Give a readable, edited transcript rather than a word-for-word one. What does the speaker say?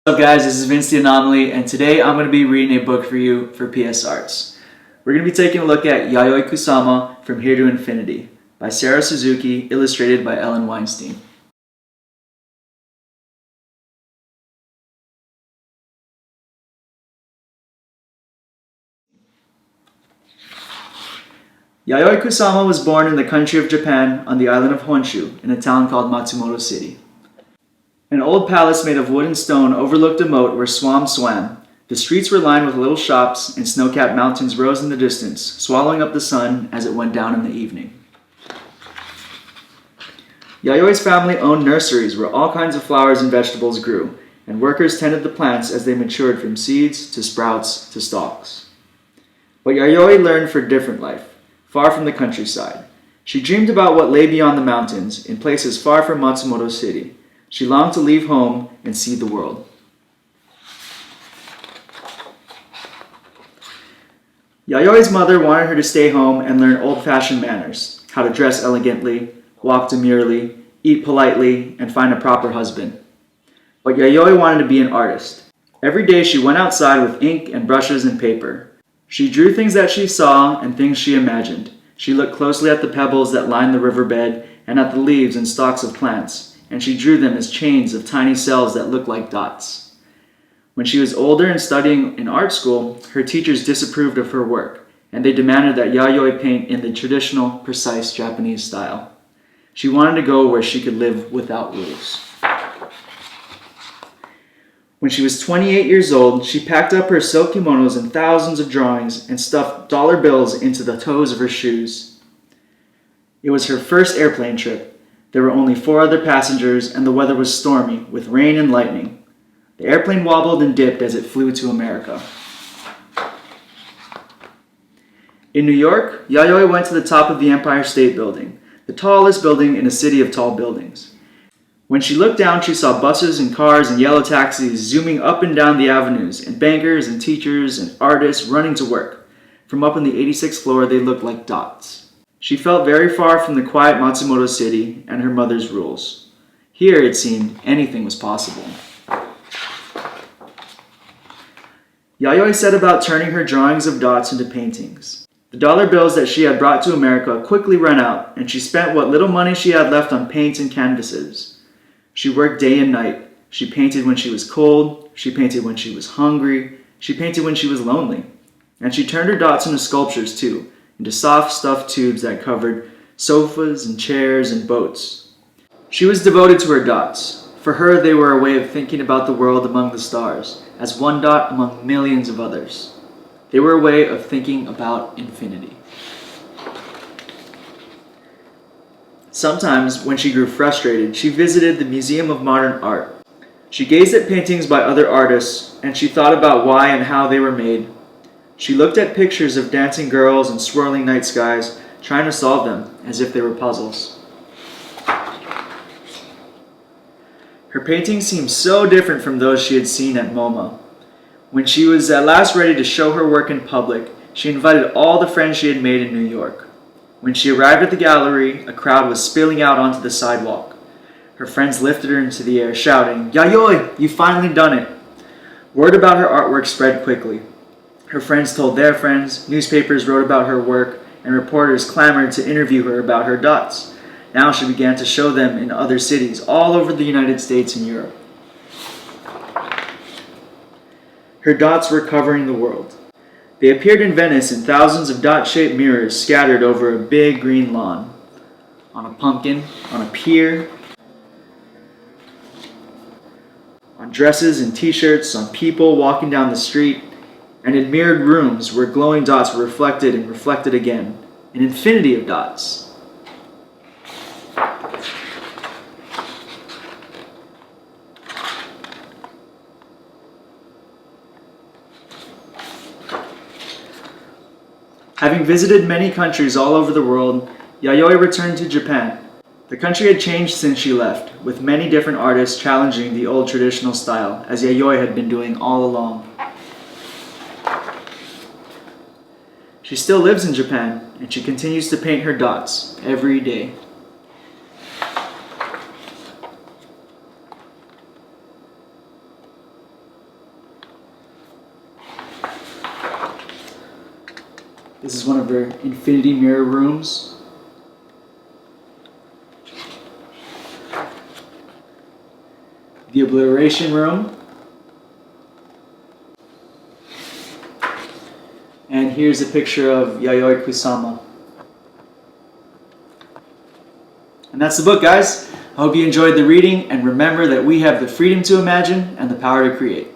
What's up guys, this is Vince the Anomaly, and today I'm going to be reading a book for you for PS Arts. We're going to be taking a look at Yayoi Kusama, From Here to Infinity, by Sarah Suzuki, illustrated by Ellen Weinstein. Yayoi Kusama was born in the country of Japan on the island of Honshu, in a town called Matsumoto City. An old palace made of wood and stone overlooked a moat where swans swam. The streets were lined with little shops, and snow-capped mountains rose in the distance, swallowing up the sun as it went down in the evening. Yayoi's family owned nurseries where all kinds of flowers and vegetables grew, and workers tended the plants as they matured from seeds to sprouts to stalks. But Yayoi learned for a different life, far from the countryside. She dreamed about what lay beyond the mountains, in places far from Matsumoto City. She longed to leave home and see the world. Yayoi's mother wanted her to stay home and learn old-fashioned manners, how to dress elegantly, walk demurely, eat politely, and find a proper husband. But Yayoi wanted to be an artist. Every day she went outside with ink and brushes and paper. She drew things that she saw and things she imagined. She looked closely at the pebbles that lined the riverbed and at the leaves and stalks of plants, and she drew them as chains of tiny cells that looked like dots. When she was older and studying in art school, her teachers disapproved of her work, and they demanded that Yayoi paint in the traditional, precise Japanese style. She wanted to go where she could live without rules. When she was 28 years old, she packed up her silk kimonos and thousands of drawings and stuffed dollar bills into the toes of her shoes. It was her first airplane trip. There were only 4 other passengers, and the weather was stormy, with rain and lightning. The airplane wobbled and dipped as it flew to America. In New York, Yayoi went to the top of the Empire State Building, the tallest building in a city of tall buildings. When she looked down, she saw buses and cars and yellow taxis zooming up and down the avenues, and bankers and teachers and artists running to work. From up on the 86th floor, they looked like dots. She felt very far from the quiet Matsumoto City and her mother's rules. Here, it seemed, anything was possible. Yayoi set about turning her drawings of dots into paintings. The dollar bills that she had brought to America quickly ran out, and she spent what little money she had left on paints and canvases. She worked day and night. She painted when she was cold. She painted when she was hungry. She painted when she was lonely. And she turned her dots into sculptures too, into soft stuffed tubes that covered sofas and chairs and boats. She was devoted to her dots. For her, they were a way of thinking about the world among the stars, as one dot among millions of others. They were a way of thinking about infinity. Sometimes, when she grew frustrated, she visited the Museum of Modern Art. She gazed at paintings by other artists, and she thought about why and how they were made. She looked at pictures of dancing girls and swirling night skies, trying to solve them as if they were puzzles. Her paintings seemed so different from those she had seen at MoMA. When she was at last ready to show her work in public, she invited all the friends she had made in New York. When she arrived at the gallery, a crowd was spilling out onto the sidewalk. Her friends lifted her into the air, shouting, "Yayoi, you've finally done it!" Word about her artwork spread quickly. Her friends told their friends, newspapers wrote about her work, and reporters clamored to interview her about her dots. Now she began to show them in other cities all over the United States and Europe. Her dots were covering the world. They appeared in Venice in thousands of dot-shaped mirrors scattered over a big green lawn, on a pumpkin, on a pier, on dresses and t-shirts, on people walking down the street, and in mirrored rooms where glowing dots were reflected and reflected again, an infinity of dots. Having visited many countries all over the world, Yayoi returned to Japan. The country had changed since she left, with many different artists challenging the old traditional style, as Yayoi had been doing all along. She still lives in Japan, and she continues to paint her dots every day. This is one of her infinity mirror rooms. The Obliteration Room. And here's a picture of Yayoi Kusama. And that's the book, guys. I hope you enjoyed the reading, and remember that we have the freedom to imagine and the power to create.